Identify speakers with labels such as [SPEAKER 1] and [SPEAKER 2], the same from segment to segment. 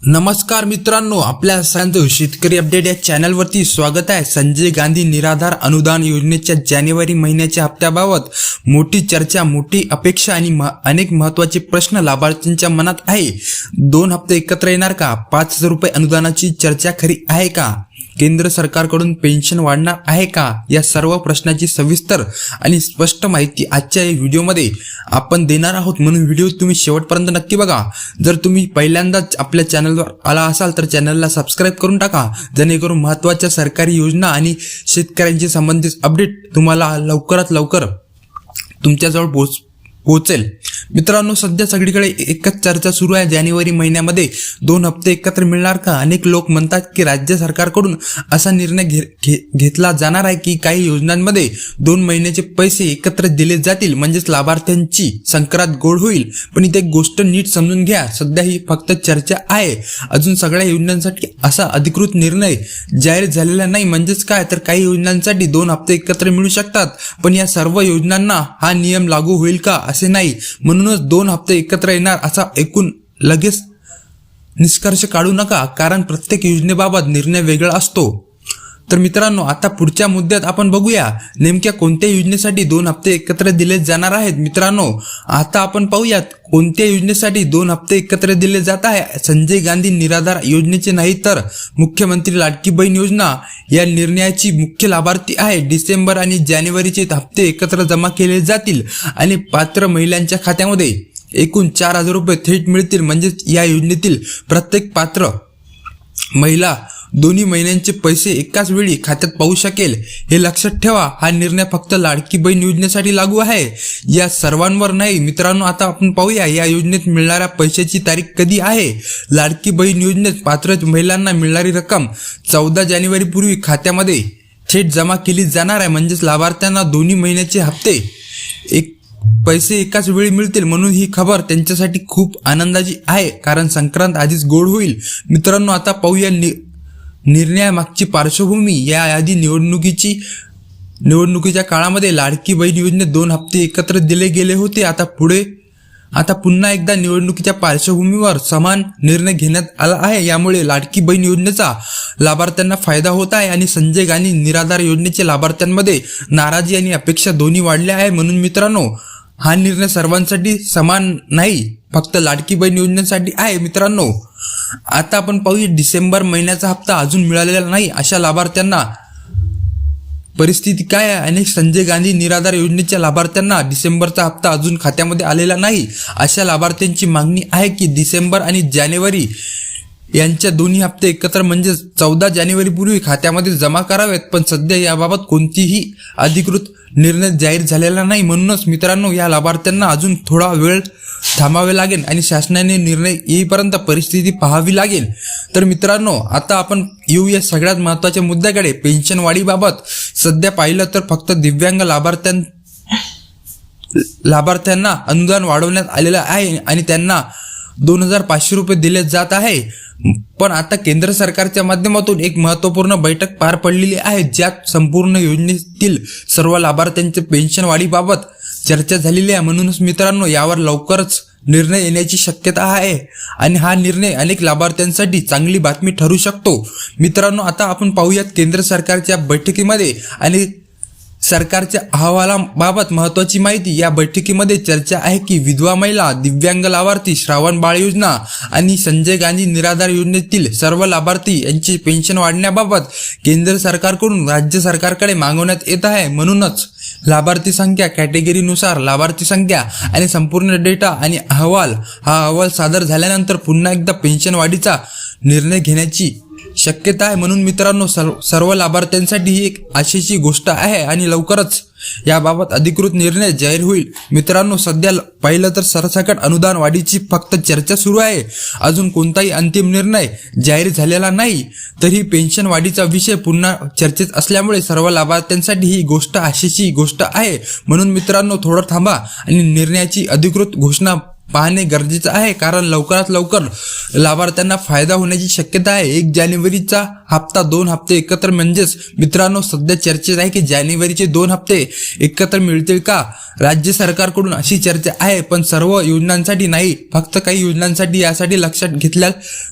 [SPEAKER 1] नमस्कार मित्रांनो, आपल्या सगळ्यांचं शेतकरी अपडेट या चॅनलवरती स्वागत आहे। संजय गांधी निराधार अनुदान योजनेच्या जानेवारी महिन्याच्या हप्त्याबाबत मोठी चर्चा, मोठी अपेक्षा आणि अनेक महत्त्वाचे प्रश्न लाभार्थ्यांच्या मनात आहे। 2 हप्ते एकत्र येणार का? 5,000 रुपये अनुदानाची चर्चा खरी आहे का? केंद्र सरकारकडून पेन्शन वाढणार आहे का? या सर्व प्रश्नाची सविस्तर आणि स्पष्ट माहिती आजच्या या व्हिडिओमध्ये आपण देणार आहोत, म्हणून व्हिडिओ तुम्ही शेवटपर्यंत नक्की बघा। जर तुम्ही पहिल्यांदाच आपल्या चॅनलवर आला असाल तर चॅनलला सबस्क्राइब करून टाका, जेणेकरून महत्त्वाच्या सरकारी योजना आणि शेतकऱ्यांशी संबंधित अपडेट तुम्हाला लवकरात लवकर तुमच्याजवळ पोहोचेल। मित्रांनो, सध्या सगळीकडे एकच चर्चा सुरू आहे, जानेवारी महिन्यामध्ये 2 हप्ते एकत्र मिळणार का? अनेक लोक म्हणतात की राज्य सरकारकडून असा निर्णय घेतला जाणार आहे की काही योजनांमध्ये 2 महिन्याचे पैसे एकत्र दिले जातील, म्हणजेच लाभार्थ्यांची संक्रांत गोड होईल। पण इथे एक गोष्ट नीट समजून घ्या, सध्या ही फक्त चर्चा आहे, अजून सगळ्या योजनांसाठी असा अधिकृत निर्णय जाहीर झालेला नाही। म्हणजेच काय तर काही योजनांसाठी 2 हप्ते एकत्र मिळू शकतात, पण या सर्व योजनांना हा नियम लागू होईल का असे नाही। म्हणूनच 2 हप्ते एकत्र येणार असा ऐकून लगेच निष्कर्ष काढू नका, कारण प्रत्येक योजनेबाबत निर्णय वेगळा असतो। तर मित्रांनो, आता पुढच्या मुद्द्यात आपण बघूया नेमक्या कोणत्या योजनेसाठी 2 हप्ते एकत्र दिले जाणार आहेत। मित्रांनो, आता आपण पाहूयात कोणत्या योजनेसाठी 2 हप्ते एकत्र दिले जात आहे। संजय गांधी निराधार योजनेचे नाही तर मुख्यमंत्री लाडकी बहीण योजना या निर्णयाची मुख्य लाभार्थी आहे। डिसेंबर आणि जानेवारीचे हप्ते एकत्र जमा केले जातील आणि पात्र महिलांच्या खात्यामध्ये एकूण 4,000 रुपये थेट मिळतील। म्हणजेच या योजनेतील प्रत्येक पात्र महिला दोन्ही महिन्यांचे पैसे एकाच वेळी खात्यात पाहू शकेल। हे लक्षात ठेवा, हा निर्णय फक्त लाडकी बहीण योजनेसाठी लागू आहे, या सर्वांवर नाही। मित्रांनो, आता आपण पाहूया या योजनेत मिळणाऱ्या पैशाची तारीख कधी आहे। लाडकी बहीण योजनेत पात्र महिलांना मिळणारी रक्कम 14 जानेवारी पूर्वी खात्यामध्ये थेट जमा केली जाणार आहे। म्हणजेच लाभार्थ्यांना दोन्ही महिन्याचे हप्ते पैसे एकाच वेळी मिळतील, म्हणून ही खबर त्यांच्यासाठी खूप आनंदाची आहे, कारण संक्रांत आधीच गोड होईल। मित्रांनो, आता पाहूया निर्णयामागची पार्श्वभूमी। या आधी निवडणुकीच्या काळामध्ये लाडकी बहीण योजनेत 2 हप्ते एकत्र दिले गेले होते। आता पुन्हा एकदा निवडणुकीच्या पार्श्वभूमीवर समान निर्णय घेण्यात आला आहे। यामुळे लाडकी बहीण योजनेचा लाभार्थ्यांना फायदा होत आहे आणि संजय गांधी निराधार योजनेच्या लाभार्थ्यांमध्ये नाराजी आणि अपेक्षा दोन्ही वाढल्या आहे। म्हणून मित्रांनो, हा निर्णय सर्वांसाठी समान नाही, फक्त लाडकी बहीण योजनेसाठी आहे। मित्रांनो, आता आपण पाहूया डिसेंबर महिन्याचा हप्ता अजून मिळालेला नाही अशा लाभार्थ्यांना परिस्थिती काय आहे आणि संजय गांधी निराधार योजनेच्या लाभार्थ्यांना डिसेंबरचा हप्ता अजून खात्यामध्ये आलेला नाही अशा लाभार्थ्यांची मागणी आहे की डिसेंबर आणि जानेवारी यांच्या दोन्ही हप्ते एकत्र म्हणजे 14 जानेवारी पूर्वी खात्यामध्ये जमा करावेत। पण सध्या याबाबत कोणतीही अधिकृत निर्णय जाहीर झालेला नाही। म्हणूनच मित्रांनो, या लाभार्थ्यांना अजून थोडा वेळ थांबावे लागेल आणि शासनाने निर्णय येईपर्यंत परिस्थिती पाहावी लागेल। तर मित्रांनो, आता आपण येऊया सगळ्यात महत्त्वाच्या मुद्द्याकडे, पेन्शन वाढीबाबत। सध्या पाहिलं तर फक्त दिव्यांग लाभार्थ्यांना अनुदान वाढवण्यात आलेलं आहे आणि त्यांना 2,500 रुपये दिले जात आहे। पण आता केंद्र सरकारच्या माध्यमातून एक महत्त्वपूर्ण बैठक पार पडलेली आहे, ज्यात संपूर्ण योजनेतील सर्व लाभार्थ्यांच्या पेन्शन वाढीबाबत चर्चा झालेली आहे। म्हणूनच मित्रांनो, यावर लवकरच निर्णय येण्याची शक्यता आहे आणि हा निर्णय अनेक लाभार्थ्यांसाठी चांगली बातमी ठरू शकतो। मित्रांनो, आता आपण पाहूयात केंद्र सरकारच्या बैठकीमध्ये आणि सरकारच्या अहवालाबाबत महत्त्वाची माहिती। या बैठकीमध्ये चर्चा आहे की विधवा महिला, दिव्यांग लाभार्थी, श्रावण बाळ योजना आणि संजय गांधी निराधार योजनेतील सर्व लाभार्थी यांची पेन्शन वाढण्याबाबत केंद्र सरकारकडून राज्य सरकारकडे मागवण्यात येत आहे। म्हणूनच लाभार्थी संख्या, कॅटेगरीनुसार लाभार्थी संख्या आणि संपूर्ण डेटा आणि हा अहवाल सादर झाल्यानंतर पुन्हा एकदा पेन्शन वाढीचा निर्णय घेण्याची शक्यता आहे। म्हणून मित्रांनो, सर्व लाभार्थ्यांसाठी ही एक आशेची गोष्ट आहे आणि लवकरच याबाबत अधिकृत निर्णय जाहीर होईल। मित्रांनो, सध्या पाहिलं तर सरसकट अनुदान वाढीची फक्त चर्चा सुरू आहे, अजून कोणताही अंतिम निर्णय जाहीर झालेला नाही। तरी पेन्शन वाढीचा विषय पुन्हा चर्चेत असल्यामुळे सर्व लाभार्थ्यांसाठी ही गोष्ट आशेची गोष्ट आहे। म्हणून मित्रांनो, थोडं थांबा आणि निर्णयाची अधिकृत घोषणा पाहणे गरजेचं आहे, कारण लवकरात लवकर लाभार्थ्यांना फायदा होण्याची शक्यता आहे. 1 जानेवारीचा हप्ता 2 हप्ते एकत्र, म्हणजेच मित्रांनो सध्या चर्चेत आहे की जानेवारीचे 2 हप्ते एकत्र मिळतील का राज्य सरकारकडून, अशी चर्चा आहे. पण सर्व योजनांसाठी नाही, फक्त काही योजनांसाठी यासाठी लक्षात घेतल्या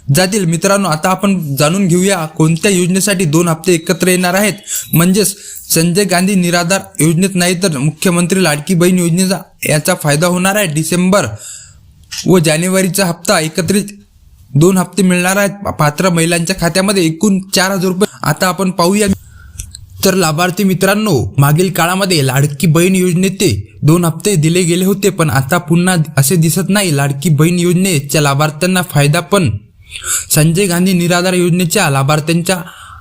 [SPEAKER 1] जातील. मित्रांनो आता आपण जाणून घेऊया कोणत्या योजनेसाठी 2 हप्ते एकत्र येणार आहेत. म्हणजेच संजय गांधी निराधार योजनेत नाही तर मुख्यमंत्री लाडकी बहीण योजनेचा याचा फायदा होणार आहे. डिसेंबर व जानेवारीचा हप्ता एकत्रित 2 हप्ते मिळणार आहेत पात्र महिलांच्या खात्यामध्ये, एकूण 4,000 रुपये. आता आपण पाहूया. तर लाभार्थी मित्रांनो, मागील काळामध्ये लाडकी बहीण योजनेत 2 हप्ते दिले गेले होते, पण आता पुन्हा असे दिसत नाही. लाडकी बहीण योजनेच्या लाभार्थ्यांना फायदा, पण संजय गांधी निराधार योजनेच्या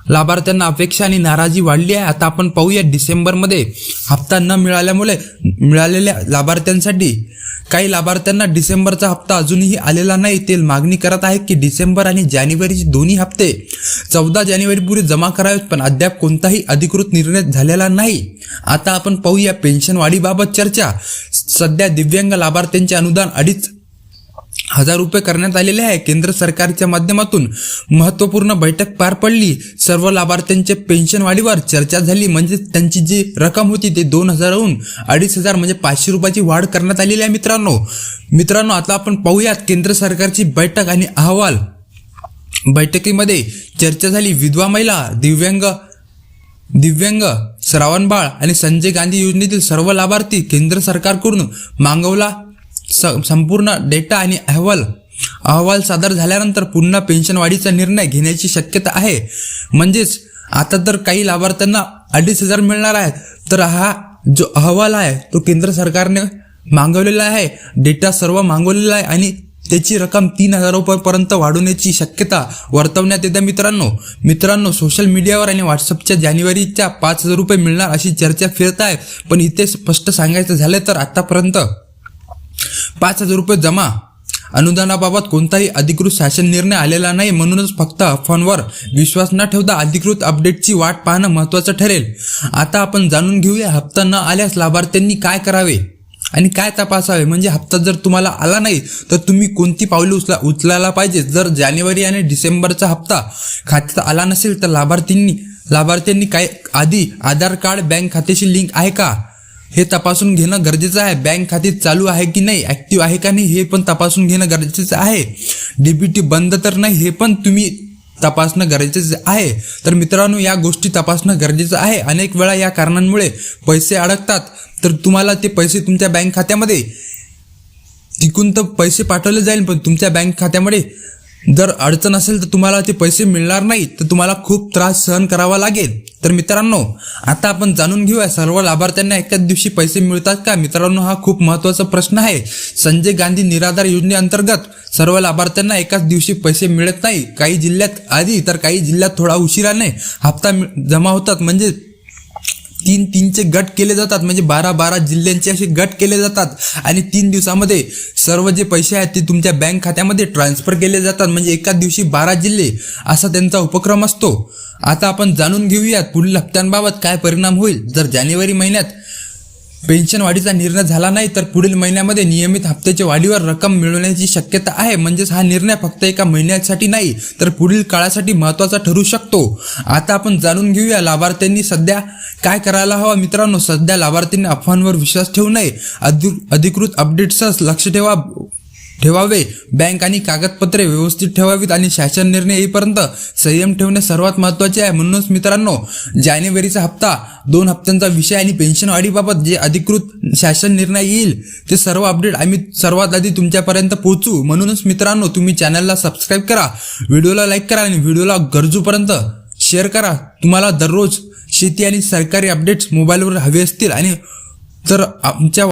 [SPEAKER 1] लाभार्थ्यांना अपेक्षा आणि नाराजी वाढली आहे. आता आपण पाहूया. डिसेंबरमध्ये हप्ता न मिळालेल्या लाभार्थ्यांसाठी काही लाभार्थ्यांना डिसेंबरचा हप्ता अजूनही आलेला नाही. ते मागणी करत आहेत की डिसेंबर आणि जानेवारीचे दोन्ही हप्ते 14 जानेवारीपूर्वी जमा करावेत, पण अद्याप कोणताही अधिकृत निर्णय झालेला नाही. आता आपण पाहूया पेन्शन वाढीबाबत चर्चा. सध्या दिव्यांग लाभार्थ्यांचे अनुदान 2,500 रुपये करण्यात आलेले आहे. केंद्र सरकारच्या माध्यमातून महत्त्वपूर्ण बैठक पार पडली. सर्व लाभार्थ्यांच्या पेन्शन वाढीवर चर्चा झाली. म्हणजे त्यांची जी रक्कम होती ते 2,000हून 2,500 म्हणजे 500 रुपयाची वाढ करण्यात आलेली आहे. मित्रांनो आता आपण पाहूयात केंद्र सरकारची बैठक आणि अहवाल. बैठकीमध्ये चर्चा झाली. विधवा महिला, दिव्यांग, श्रावणबाळ आणि संजय गांधी योजनेतील सर्व लाभार्थी केंद्र सरकारकडून मागवला संपूर्ण डेटा आणि अहवाल सादर झाल्यानंतर पुन्हा पेन्शन वाढीचा निर्णय घेण्याची शक्यता आहे. म्हणजेच आता तर काही लाभार्थ्यांना 2,500 मिळणार आहे. तर हा जो अहवाल आहे तो केंद्र सरकारने मागवलेला आहे, डेटा सर्व मागवलेला आहे आणि त्याची रक्कम 3,000 रुपयांपर्यंत वाढवण्याची शक्यता वर्तवण्यात येते. मित्रांनो सोशल मीडियावर आणि व्हॉट्सअपच्या जानेवारीच्या 5,000 रुपये मिळणार अशी चर्चा फिरत आहे. पण इथे स्पष्ट सांगायचं झालं तर आतापर्यंत 5,000 रुपये जमा अनुदानाबाबत कोणताही अधिकृत शासन निर्णय आलेला नाही. म्हणूनच फक्त अफवांवर विश्वास न ठेवता अधिकृत अपडेटची वाट पाहणं महत्त्वाचं ठरेल. आता आपण जाणून घेऊया हप्ता न आल्यास लाभार्थ्यांनी काय करावे आणि काय तपासावे. म्हणजे हप्ता जर तुम्हाला आला नाही तर तुम्ही कोणती पावले उचलायला पाहिजे. जर जानेवारी आणि डिसेंबरचा हप्ता खात्यात आला नसेल तर लाभार्थ्यांनी काय आधी आधार कार्ड बँक खात्याशी लिंक आहे का हे तपासून घेणं गरजेचं आहे. बँक खाते चालू आहे की नाही, ऍक्टिव्ह आहे का नाही हे पण तपासून घेणं गरजेचं आहे. डीबीटी बंद तर नाही हे पण तुम्ही तपासणं गरजेचं आहे. तर मित्रांनो या गोष्टी तपासणं गरजेचं आहे. अनेक वेळा या कारणांमुळे पैसे अडकतात, तर तुम्हाला ते पैसे तुमच्या बँक खात्यामध्ये तिकून तर पैसे पाठवले जाईल, पण तुमच्या बँक खात्यामध्ये जर अडचण असेल तर तुम्हाला ते पैसे मिळणार नाही, तर तुम्हाला खूप त्रास सहन करावा लागेल. तर मित्रांनो आता आपण जाणून घेऊया सर्व लाभार्थ्यांना एकाच दिवशी पैसे मिळतात का. मित्रांनो हा खूप महत्त्वाचा प्रश्न आहे. संजय गांधी निराधार योजनेअंतर्गत सर्व लाभार्थ्यांना एकाच दिवशी पैसे मिळत नाही. काही जिल्ह्यात आधी तर काही जिल्ह्यात थोडा उशिराने हप्ता जमा होतात. म्हणजे 3-3चे गट केले जातात. म्हणजे 12-12 जिल्ह्यांचे असे गट केले जातात आणि 3 दिवसामध्ये सर्व जे पैसे आहेत ते तुमच्या बँक खात्यामध्ये ट्रान्सफर केले जातात. म्हणजे एकाच दिवशी 12 जिल्हे असा त्यांचा उपक्रम असतो. आता आपण जाणून घेऊयात पुढील हप्त्यांबाबत काय परिणाम होईल. जर जानेवारी महिन्यात पेन्शन वाढीचा निर्णय झाला नाही तर पुढील महिन्यामध्ये नियमित हप्त्याच्या वाढीवर रक्कम मिळवण्याची शक्यता आहे. म्हणजेच हा निर्णय फक्त एका महिन्यासाठी नाही तर पुढील काळासाठी महत्त्वाचा ठरू शकतो. आता आपण जाणून घेऊया लाभार्थ्यांनी सध्या काय करायला हवं. मित्रांनो सध्या लाभार्थ्यांनी अफवांवर विश्वास ठेवू नये. अधिकृत अपडेट्सच लक्ष ठेवावे. बँक आणि कागदपत्रे व्यवस्थित ठेवावीत आणि शासन निर्णय येईपर्यंत संयम ठेवणे सर्वात महत्त्वाचे आहे. म्हणूनच मित्रांनो जानेवारीचा हप्ता 2 हप्त्यांचा विषय आणि पेन्शन वाढीबाबत जे अधिकृत शासन निर्णय येईल ते सर्व अपडेट आम्ही सर्वात आधी तुमच्यापर्यंत पोहोचू. म्हणूनच मित्रांनो तुम्ही चॅनलला सबस्क्राईब करा, व्हिडिओला लाईक करा आणि व्हिडिओला गरजूपर्यंत शेअर करा. तुम्हाला दररोज शेती आणि सरकारी अपडेट्स मोबाईलवर हवे असतील आणि तर आमच्या